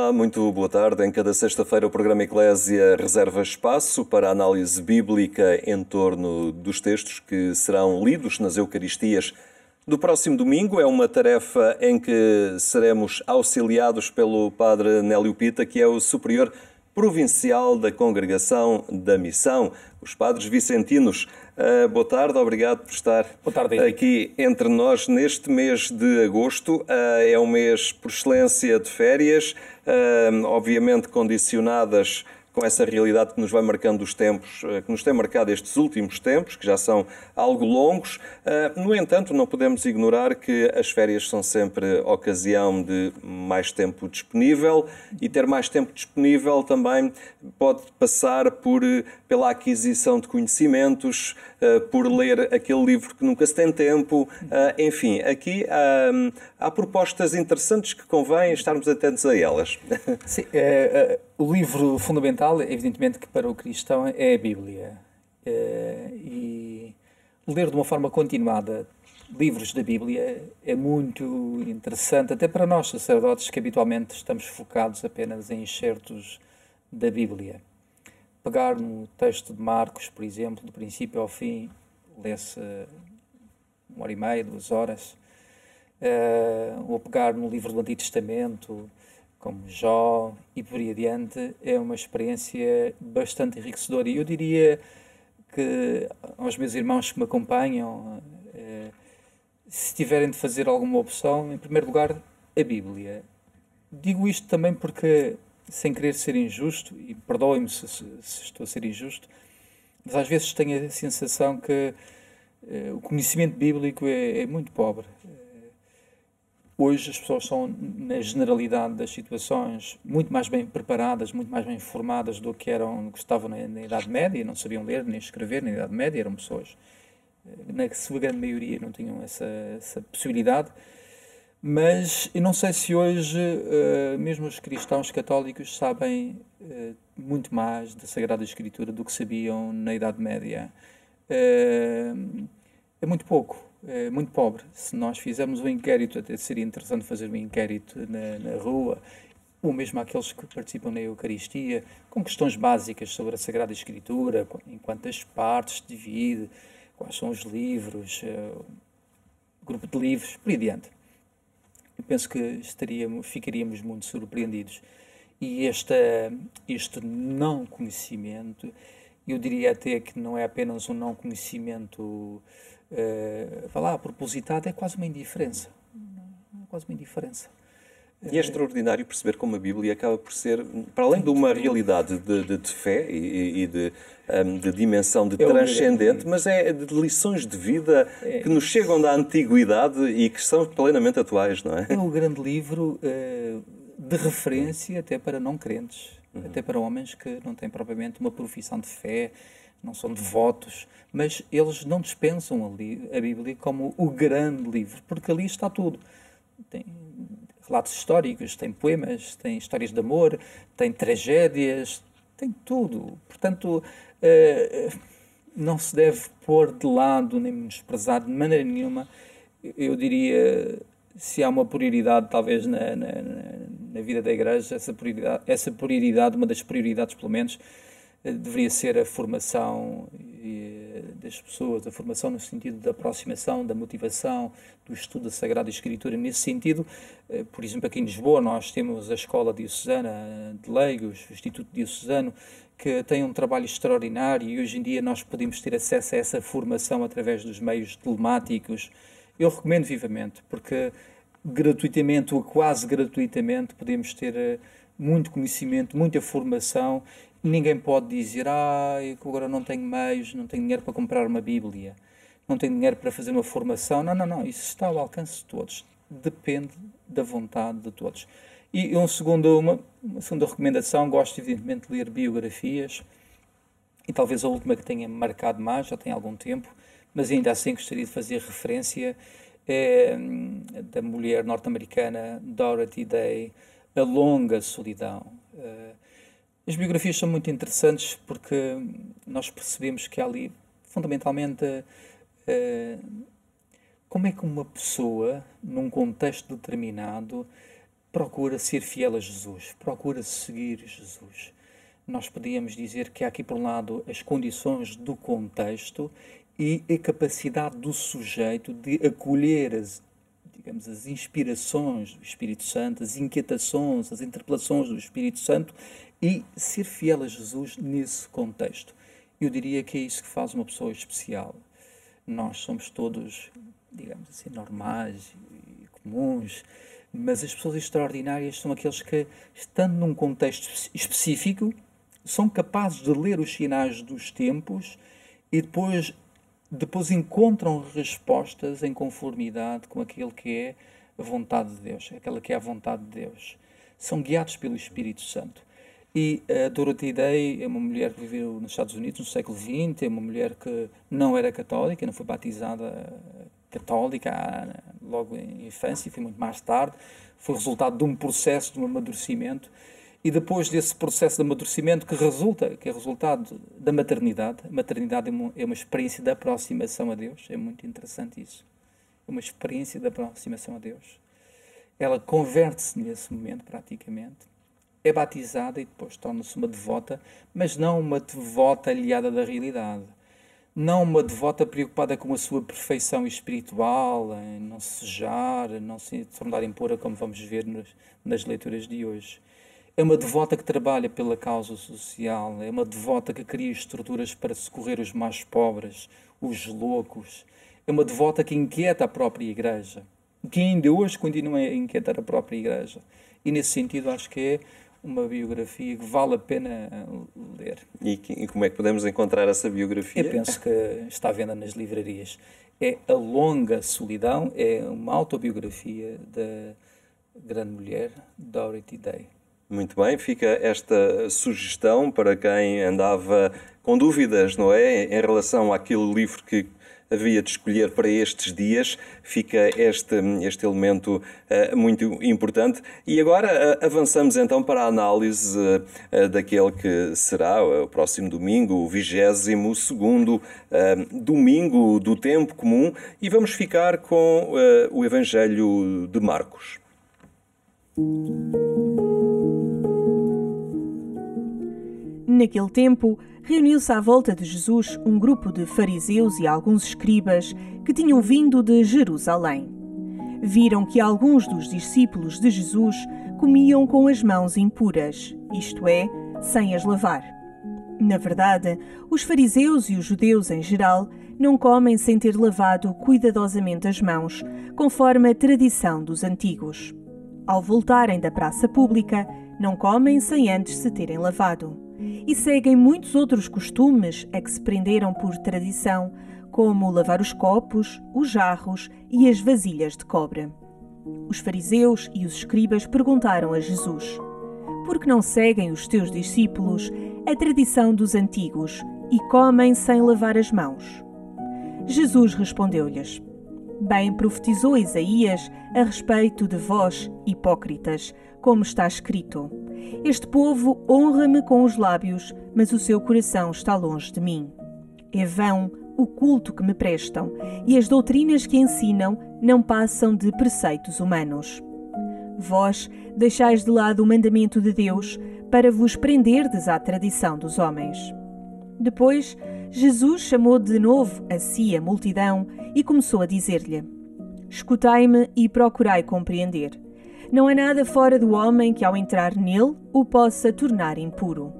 Olá, muito boa tarde. Em cada sexta-feira o programa Eclésia reserva espaço para a análise bíblica em torno dos textos que serão lidos nas Eucaristias do próximo domingo. É uma tarefa em que seremos auxiliados pelo Padre Nélio Pita, que é o Superior Provincial da Congregação da Missão, os Padres Vicentinos. Boa tarde, obrigado por estar aqui entre nós neste mês de agosto. É um mês por excelência de férias, obviamente condicionadas com essa realidade que nos vai marcando os tempos, que nos tem marcado estes últimos tempos, que já são algo longos. No entanto, não podemos ignorar que as férias são sempre ocasião de mais tempo disponível, e ter mais tempo disponível também pode passar pela aquisição de conhecimentos, por ler aquele livro que nunca se tem tempo. Enfim, aqui há propostas interessantes que convém estarmos atentos a elas. Sim, o livro fundamental, evidentemente, que para o cristão é a Bíblia. E ler de uma forma continuada livros da Bíblia é muito interessante, até para nós, sacerdotes, que habitualmente estamos focados apenas em excertos da Bíblia. Pegar no texto de Marcos, por exemplo, do princípio ao fim, lê-se 1h30, 2 horas. Ou pegar no livro do Antigo Testamento, como Jó, e por aí adiante, é uma experiência bastante enriquecedora. E eu diria que aos meus irmãos que me acompanham, se tiverem de fazer alguma opção, em primeiro lugar, a Bíblia. Digo isto também porque, sem querer ser injusto, e perdoem-me se estou a ser injusto, mas às vezes tenho a sensação que o conhecimento bíblico é muito pobre. Hoje as pessoas são, na generalidade das situações, muito mais bem preparadas, muito mais bem informadas do que estavam na Idade Média. Não sabiam ler nem escrever na Idade Média, eram pessoas, na sua grande maioria, não tinham essa possibilidade. Mas eu não sei se hoje, mesmo os cristãos católicos, sabem muito mais da Sagrada Escritura do que sabiam na Idade Média. É muito pouco. É muito pobre. Se nós fizermos um inquérito, até seria interessante fazer um inquérito na rua, ou mesmo aqueles que participam na Eucaristia, com questões básicas sobre a Sagrada Escritura, em quantas partes divide, quais são os livros, grupo de livros, por aí adiante. Eu penso que ficaríamos muito surpreendidos. E este não conhecimento, eu diria até que não é apenas um não conhecimento propositado, é quase uma indiferença. É quase uma indiferença. E é extraordinário perceber como a Bíblia acaba por ser, para além de uma realidade de fé e de dimensão de transcendente, mas é de lições de vida que nos chegam da antiguidade e que são plenamente atuais, não é? É um grande livro de referência até para não crentes, até para homens que não têm propriamente uma profissão de fé, não são devotos, mas eles não dispensam a Bíblia como o grande livro, porque ali está tudo. Tem relatos históricos, tem poemas, tem histórias de amor, tem tragédias, tem tudo. Portanto, não se deve pôr de lado nem menosprezar de maneira nenhuma. Eu diria, se há uma prioridade talvez na vida da Igreja, essa prioridade, uma das prioridades pelo menos, deveria ser a formação das pessoas, a formação no sentido da aproximação, da motivação, do estudo da Sagrada Escritura. Nesse sentido, por exemplo, aqui em Lisboa nós temos a Escola Diocesana de Leigos, o Instituto Diocesano, que tem um trabalho extraordinário, e hoje em dia nós podemos ter acesso a essa formação através dos meios telemáticos. Eu recomendo vivamente, porque gratuitamente ou quase gratuitamente podemos ter muito conhecimento, muita formação. Ninguém pode dizer, eu agora não tenho meios, não tenho dinheiro para comprar uma Bíblia, não tenho dinheiro para fazer uma formação. Não, isso está ao alcance de todos. Depende da vontade de todos. E uma segunda recomendação, gosto evidentemente de ler biografias, e talvez a última que tenha marcado mais, já tem algum tempo, mas ainda assim gostaria de fazer referência, é da mulher norte-americana Dorothy Day, A Longa Solidão. As biografias são muito interessantes porque nós percebemos que há ali, fundamentalmente, como é que uma pessoa, num contexto determinado, procura ser fiel a Jesus, procura seguir Jesus. Nós podíamos dizer que há aqui, por um lado, as condições do contexto e a capacidade do sujeito de acolher as inspirações do Espírito Santo, as inquietações, as interpelações do Espírito Santo e ser fiel a Jesus nesse contexto. Eu diria que é isso que faz uma pessoa especial. Nós somos todos, digamos assim, normais e comuns, mas as pessoas extraordinárias são aqueles que, estando num contexto específico, são capazes de ler os sinais dos tempos e depois encontram respostas em conformidade com aquilo que é a vontade de Deus, aquela que é a vontade de Deus. São guiados pelo Espírito Santo. E a Dorothy Day é uma mulher que viveu nos Estados Unidos no século XX, é uma mulher que não era católica, não foi batizada católica logo em infância, foi muito mais tarde, foi resultado de um processo de um amadurecimento. E depois desse processo de amadurecimento que é resultado da maternidade. A maternidade é uma experiência de aproximação a Deus. É muito interessante isso. É uma experiência de aproximação a Deus. Ela converte-se nesse momento, praticamente. É batizada e depois torna-se uma devota, mas não uma devota aliada da realidade. Não uma devota preocupada com a sua perfeição espiritual, em não se sujar, não se tornar impura, como vamos ver nas leituras de hoje. É uma devota que trabalha pela causa social, é uma devota que cria estruturas para socorrer os mais pobres, os loucos. É uma devota que inquieta a própria Igreja, que ainda hoje continua a inquietar a própria Igreja. E nesse sentido acho que é uma biografia que vale a pena ler. E como é que podemos encontrar essa biografia? Eu penso que está à venda nas livrarias. É A Longa Solidão, é uma autobiografia da grande mulher Dorothy Day. Muito bem, fica esta sugestão para quem andava com dúvidas, não é? Em relação àquele livro que havia de escolher para estes dias, fica este elemento muito importante. E agora avançamos então para a análise daquele que será o próximo domingo, o 22º domingo do tempo comum, e vamos ficar com o Evangelho de Marcos. Naquele tempo, reuniu-se à volta de Jesus um grupo de fariseus e alguns escribas que tinham vindo de Jerusalém. Viram que alguns dos discípulos de Jesus comiam com as mãos impuras, isto é, sem as lavar. Na verdade, os fariseus e os judeus em geral não comem sem ter lavado cuidadosamente as mãos, conforme a tradição dos antigos. Ao voltarem da praça pública, não comem sem antes se terem lavado. E seguem muitos outros costumes a que se prenderam por tradição, como lavar os copos, os jarros e as vasilhas de cobre. Os fariseus e os escribas perguntaram a Jesus: por que não seguem os teus discípulos a tradição dos antigos e comem sem lavar as mãos? Jesus respondeu-lhes: bem profetizou Isaías a respeito de vós, hipócritas, como está escrito: este povo honra-me com os lábios, mas o seu coração está longe de mim. É vão o culto que me prestam, e as doutrinas que ensinam não passam de preceitos humanos. Vós deixais de lado o mandamento de Deus para vos prenderdes à tradição dos homens. Depois, Jesus chamou de novo a si a multidão e começou a dizer-lhe: escutai-me e procurai compreender. Não há nada fora do homem que, ao entrar nele, o possa tornar impuro.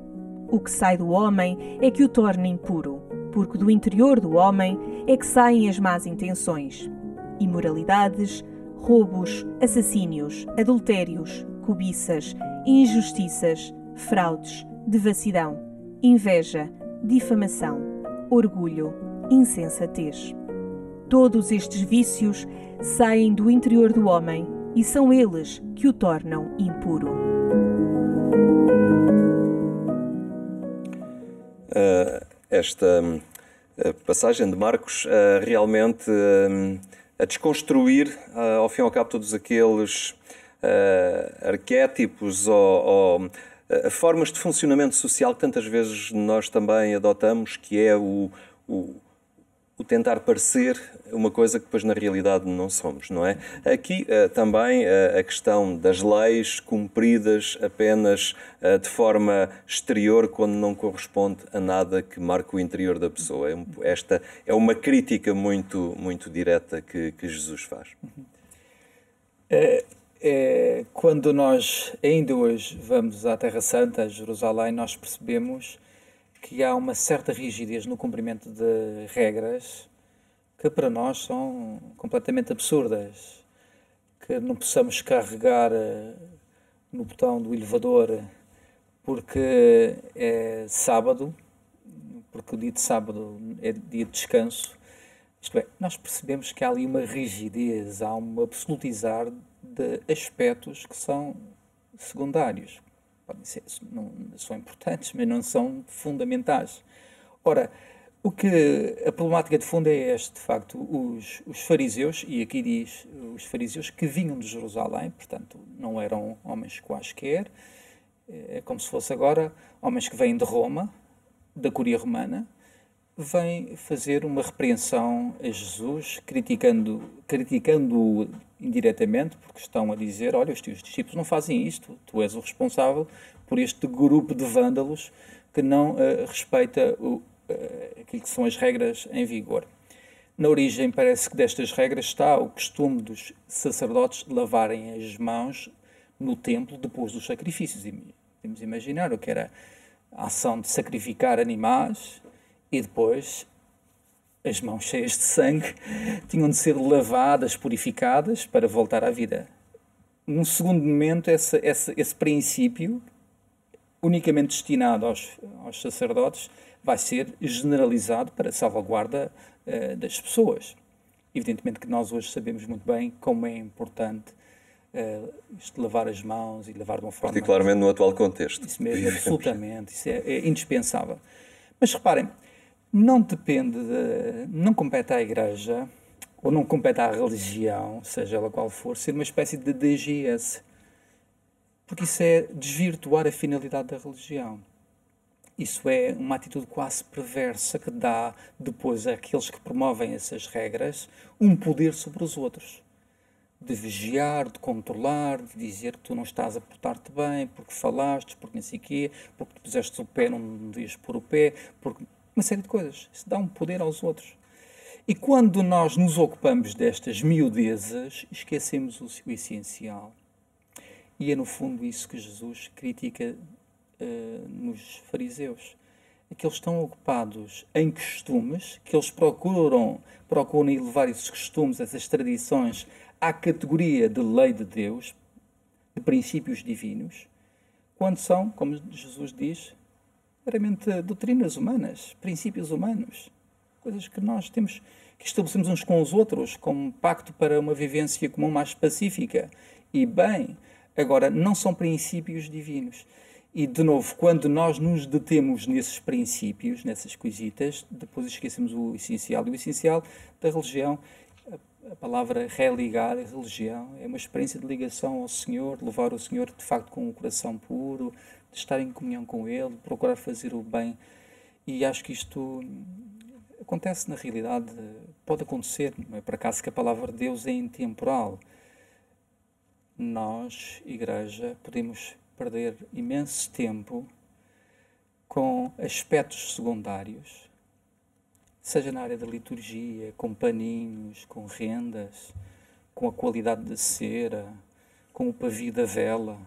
O que sai do homem é que o torna impuro, porque do interior do homem é que saem as más intenções, imoralidades, roubos, assassínios, adultérios, cobiças, injustiças, fraudes, devassidão, inveja, difamação, orgulho, insensatez. Todos estes vícios saem do interior do homem e são eles que o tornam impuro. Esta passagem de Marcos realmente a desconstruir, ao fim e ao cabo, todos aqueles arquétipos ou formas de funcionamento social que tantas vezes nós também adotamos, que é o tentar parecer uma coisa que depois na realidade não somos, não é? Aqui também a questão das leis cumpridas apenas de forma exterior quando não corresponde a nada que marque o interior da pessoa. Esta é uma crítica muito, muito direta que Jesus faz. Quando nós ainda hoje vamos à Terra Santa, a Jerusalém, nós percebemos que há uma certa rigidez no cumprimento de regras que para nós são completamente absurdas. Que não possamos carregar no botão do elevador porque é sábado, porque o dia de sábado é dia de descanso. Isto é, nós percebemos que há ali uma rigidez, há um absolutizar de aspectos que são secundários. Podem ser, não são importantes, mas não são fundamentais. Ora, a problemática de fundo é este, de facto, os fariseus, e aqui diz os fariseus que vinham de Jerusalém, portanto, não eram homens quaisquer, é como se fosse agora homens que vêm de Roma, da Curia Romana, vêm fazer uma repreensão a Jesus, criticando-o indiretamente, porque estão a dizer, olha, os teus discípulos não fazem isto, tu és o responsável por este grupo de vândalos que não respeita aquilo que são as regras em vigor. Na origem, parece que destas regras está o costume dos sacerdotes lavarem as mãos no templo depois dos sacrifícios. Podemos imaginar o que era a ação de sacrificar animais e depois as mãos cheias de sangue tinham de ser lavadas, purificadas para voltar à vida. Num segundo momento, esse princípio, unicamente destinado aos sacerdotes, vai ser generalizado para a salvaguarda das pessoas. Evidentemente que nós hoje sabemos muito bem como é importante isto, lavar as mãos e lavar de uma forma... Particularmente no atual contexto. Isso mesmo, absolutamente. Isso é indispensável. Mas reparem, não compete à Igreja, ou não compete à religião, seja ela qual for, ser uma espécie de DGS. Porque isso é desvirtuar a finalidade da religião. Isso é uma atitude quase perversa que dá depois àqueles que promovem essas regras um poder sobre os outros. De vigiar, de controlar, de dizer que tu não estás a portar-te bem, porque falaste, porque não sei o quê, porque tu puseste o pé, não devias pôr o pé, porque... uma série de coisas. Isso dá um poder aos outros. E quando nós nos ocupamos destas miudezas, esquecemos o essencial. E é no fundo isso que Jesus critica nos fariseus. É que eles estão ocupados em costumes, que eles procuram elevar esses costumes, essas tradições, à categoria de lei de Deus, de princípios divinos, quando são, como Jesus diz, meramente doutrinas humanas, princípios humanos, coisas que nós temos que estabelecemos uns com os outros como um pacto para uma vivência comum mais pacífica. E bem, agora, não são princípios divinos. E, de novo, quando nós nos detemos nesses princípios, nessas coisitas, depois esquecemos o essencial. E o essencial da religião, a palavra religar, a religião, é uma experiência de ligação ao Senhor, de levar o Senhor, de facto, com o coração puro, de estar em comunhão com Ele, de procurar fazer o bem. E acho que isto acontece na realidade, pode acontecer, não é por acaso que a palavra de Deus é intemporal. Nós, Igreja, podemos perder imenso tempo com aspectos secundários, seja na área da liturgia, com paninhos, com rendas, com a qualidade da cera, com o pavio da vela.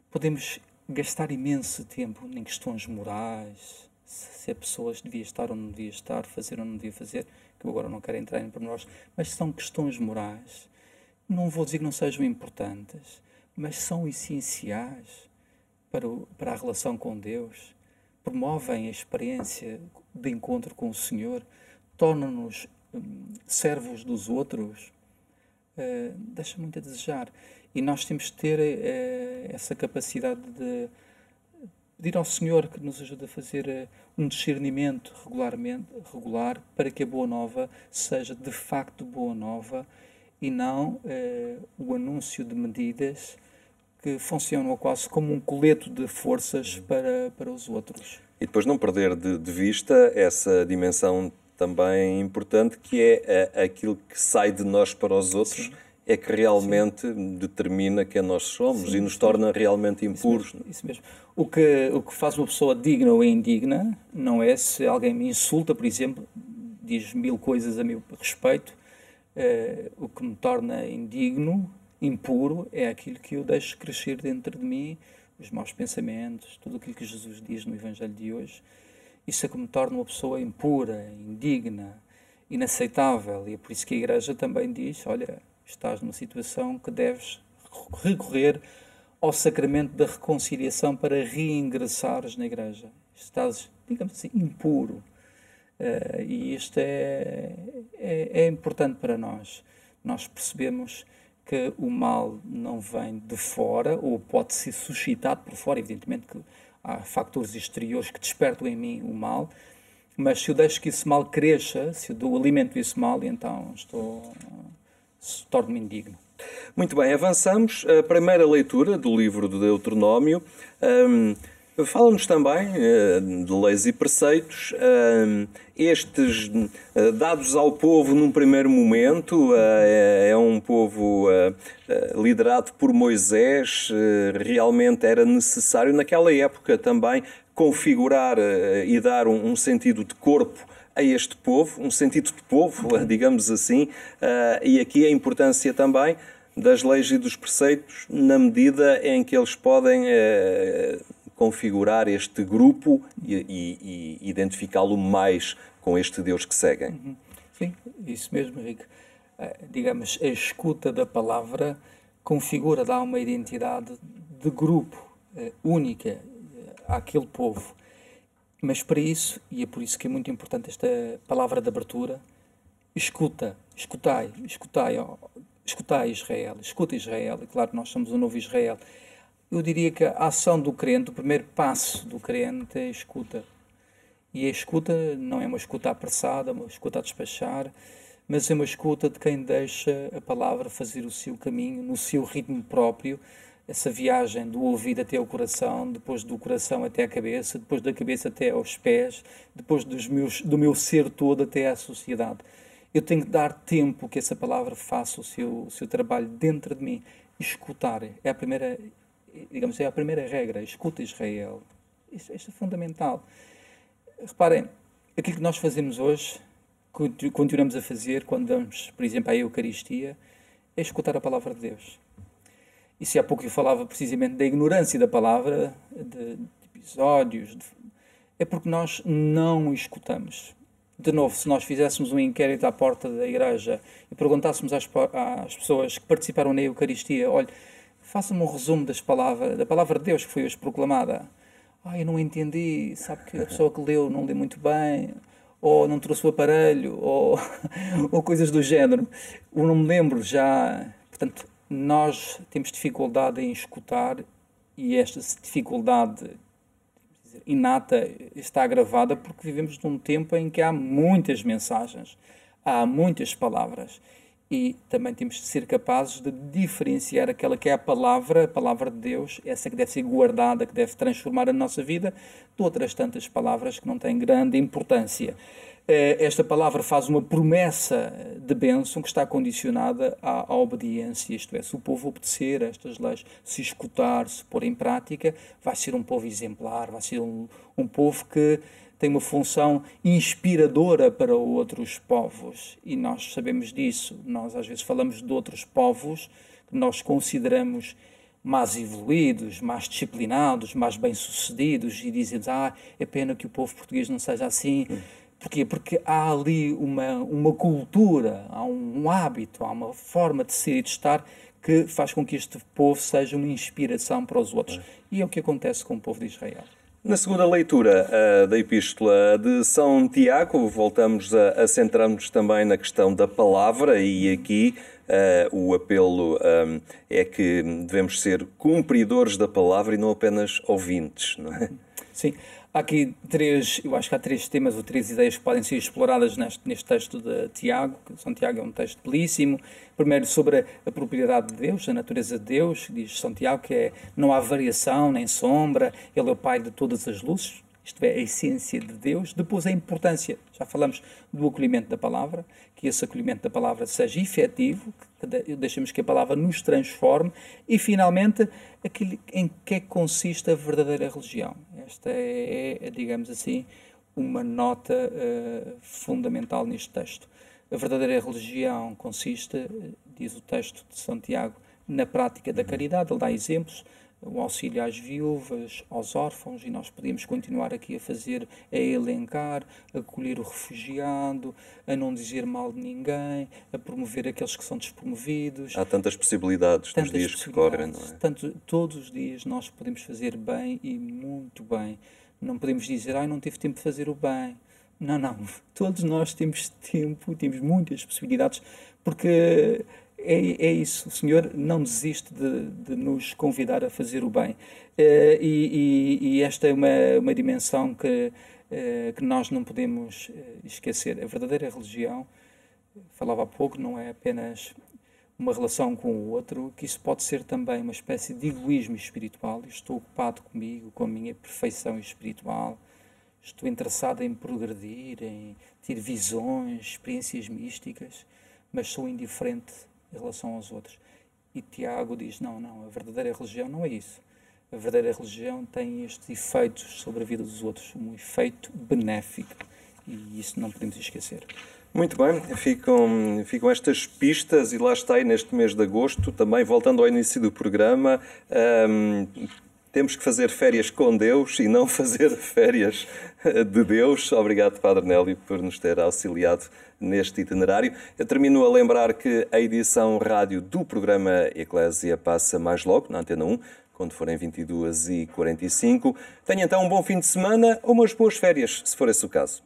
Podemos gastar imenso tempo em questões morais, se a pessoa devia estar ou não devia estar, fazer ou não devia fazer, que eu agora não quero entrar em pormenores, mas são questões morais. Não vou dizer que não sejam importantes, mas são essenciais para a relação com Deus, promovem a experiência de encontro com o Senhor, tornam-nos servos dos outros, deixa muito a desejar. E nós temos de ter essa capacidade de pedir ao Senhor que nos ajude a fazer um discernimento regular para que a Boa Nova seja de facto Boa Nova e não o anúncio de medidas que funcionam quase como um coleto de forças para os outros. E depois não perder de vista essa dimensão também importante, que é aquilo que sai de nós para os outros. Sim. É que realmente determina quem nós somos. Sim, e nos torna realmente impuros. Isso mesmo. O que faz uma pessoa digna ou indigna não é se alguém me insulta, por exemplo, diz 1000 coisas a meu respeito. O que me torna indigno, impuro, é aquilo que eu deixo crescer dentro de mim, os maus pensamentos, tudo aquilo que Jesus diz no Evangelho de hoje. Isso é que me torna uma pessoa impura, indigna, inaceitável. E é por isso que a Igreja também diz, olha, estás numa situação que deves recorrer ao sacramento da reconciliação para reingressares na Igreja. Estás, digamos assim, impuro. E isto é importante para nós. Nós percebemos que o mal não vem de fora, ou pode ser suscitado por fora. Evidentemente que há fatores exteriores que despertam em mim o mal, mas se eu deixo que esse mal cresça, se eu dou alimento a esse mal, então torno-me indigno. Muito bem, avançamos. A primeira leitura do livro do Deuteronômio fala-nos também de leis e preceitos, estes dados ao povo num primeiro momento. É um povo liderado por Moisés. Realmente era necessário naquela época também configurar e dar um sentido de corpo a este povo, um sentido de povo, digamos assim, e aqui a importância também das leis e dos preceitos na medida em que eles podem configurar este grupo e identificá-lo mais com este Deus que seguem. Sim, isso mesmo, Henrique. Digamos, a escuta da palavra configura, dá uma identidade de grupo única àquele povo. Mas para isso, e é por isso que é muito importante esta palavra de abertura, escutai Israel, escuta Israel. E claro, nós somos o novo Israel. Eu diria que a ação do crente, o primeiro passo do crente é a escuta. E a escuta não é uma escuta apressada, uma escuta a despachar, mas é uma escuta de quem deixa a palavra fazer o seu caminho, no seu ritmo próprio, essa viagem do ouvido até ao coração, depois do coração até à cabeça, depois da cabeça até aos pés, depois do meu ser todo até à sociedade. Eu tenho que dar tempo que essa palavra faça o seu trabalho dentro de mim. Escutar é a primeira, digamos, é a primeira regra. Escuta Israel. Isto é fundamental. Reparem, aquilo que nós fazemos hoje, continuamos a fazer quando damos, por exemplo, à Eucaristia, é escutar a palavra de Deus. E se há pouco eu falava precisamente da ignorância da palavra, de episódios, é porque nós não escutamos. De novo, se nós fizéssemos um inquérito à porta da igreja e perguntássemos às pessoas que participaram na Eucaristia, olha, faça-me um resumo da palavra de Deus que foi hoje proclamada. Eu não entendi, sabe que a pessoa que leu não lê muito bem, ou não trouxe o aparelho, ou coisas do género. Eu não me lembro já. Portanto, nós temos dificuldade em escutar e esta dificuldade inata está agravada porque vivemos num tempo em que há muitas mensagens, há muitas palavras e também temos de ser capazes de diferenciar aquela que é a palavra de Deus, essa que deve ser guardada, que deve transformar a nossa vida, de outras tantas palavras que não têm grande importância. Esta palavra faz uma promessa de bênção que está condicionada à obediência, isto é, se o povo obedecer a estas leis, se escutar, se pôr em prática, vai ser um povo exemplar, vai ser um povo que tem uma função inspiradora para outros povos. E nós sabemos disso. Nós às vezes falamos de outros povos que nós consideramos mais evoluídos, mais disciplinados, mais bem-sucedidos e dizemos, é pena que o povo português não seja assim. Porquê? Porque há ali uma cultura, há um hábito, há uma forma de ser e de estar que faz com que este povo seja uma inspiração para os outros. E é o que acontece com o povo de Israel. Na segunda leitura da Epístola de São Tiago, voltamos a centrar-nos também na questão da palavra e aqui o apelo é que devemos ser cumpridores da palavra e não apenas ouvintes, não é? Sim. Há aqui eu acho que há três temas ou três ideias que podem ser exploradas neste texto de Tiago. São Tiago é um texto belíssimo. Primeiro, sobre a propriedade de Deus, a natureza de Deus. Diz São Tiago que não há variação nem sombra. Ele é o Pai de todas as luzes. isto é, a essência de Deus. Depois a importância, já falamos do acolhimento da palavra, que esse acolhimento da palavra seja efetivo, que deixemos que a palavra nos transforme, e finalmente aquilo em que é que consiste a verdadeira religião. Esta é, digamos assim, uma nota fundamental neste texto. A verdadeira religião consiste, diz o texto de Santiago, na prática da caridade. Ele dá exemplos, o auxílio às viúvas, aos órfãos, e nós podemos continuar aqui a elencar, a acolher o refugiado, a não dizer mal de ninguém, a promover aqueles que são despromovidos. Há tantas possibilidades nos dias que correm, não é? Todos os dias nós podemos fazer bem e muito bem. Não podemos dizer, não tive tempo de fazer o bem. Não. Todos nós temos tempo, temos muitas possibilidades, porque é isso. O Senhor não desiste de nos convidar a fazer o bem. E esta é uma dimensão que nós não podemos esquecer. A verdadeira religião, falava há pouco, não é apenas uma relação com o outro, que isso pode ser também uma espécie de egoísmo espiritual. Eu estou ocupado comigo, com a minha perfeição espiritual. Estou interessado em progredir, em ter visões, experiências místicas, mas sou indiferente em relação aos outros. E Tiago diz, não, a verdadeira religião não é isso. A verdadeira religião tem estes efeitos sobre a vida dos outros, um efeito benéfico, e isso não podemos esquecer. Muito bem, ficam estas pistas, e lá está, aí neste mês de agosto, também voltando ao início do programa, temos que fazer férias com Deus e não fazer férias de Deus. Obrigado, Padre Nélio, por nos ter auxiliado neste itinerário. Eu termino a lembrar que a edição rádio do programa Eclésia passa mais logo, na Antena 1, quando forem 22h45. Tenha então um bom fim de semana ou umas boas férias, se for esse o caso.